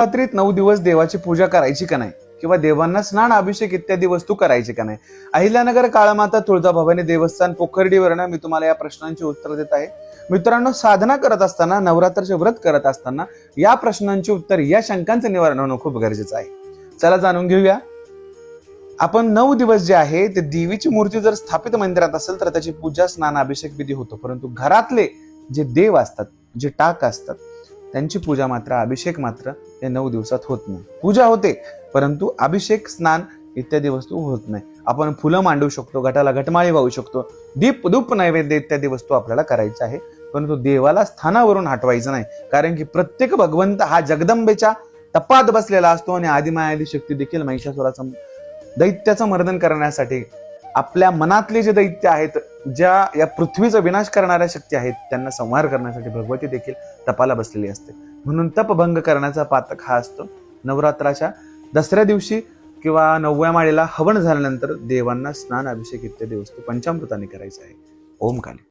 नवरात्रीत 9 दिवस देवाची पूजा करायची का नाही, किंवा देवांना स्नान अभिषेक इत्यादी वस्तू करायची का नाही? अहिल्यानगर काळमाता तुळजाभवानी देवस्थान पोखर्डीवरनं मी तुम्हाला या प्रश्नांची उत्तर देत आहे. मित्रांनो, साधना करत असताना, नवरात्राचे व्रत करत असताना या प्रश्नांची उत्तर, या शंकांचं निवारण होणं खूप गरजेचं आहे. चला जाणून घेऊया. आपण 9 दिवस जे आहे ते देवीची मूर्ती जर स्थापित मंदिरात असेल तर त्याची पूजा, स्नान, अभिषेक विधी होतो. परंतु घरातले जे देव असतात, जे टाक असतात, त्यांची पूजा मात्र, अभिषेक मात्र या 9 दिवसात होत नाही. पूजा होते परंतु अभिषेक, स्नान इत्यादी वस्तू होत नाही. आपण फुलं मांडू शकतो, घटाला घटमाळी वाहू शकतो, दीप धूप नैवेद्य इत्यादी वस्तू आपल्याला करायच्या आहे, परंतु देवाला स्थानावरून हटवायचं नाही. कारण की प्रत्येक भगवंत हा जगदंबेच्या तपात बसलेला असतो आणि आदिमायादी शक्ती देखील महिषासुराचं, दैत्याचं मर्दन करण्यासाठी, आपल्या मनातले जे दैत्य आहेत, ज्या या पृथ्वीचा विनाश करणाऱ्या शक्ती आहेत, त्यांना संहार करण्यासाठी भगवती देखील तपाला बसलेली असते. म्हणून तपभंग करण्याचा पातक हा असतो. नवरात्राच्या दसऱ्या दिवशी किंवा 9व्या माळेला हवन झाल्यानंतर देवांना स्नान, अभिषेक इत्यादी वस्तू पंचामृताने करायचं आहे. ओम काली.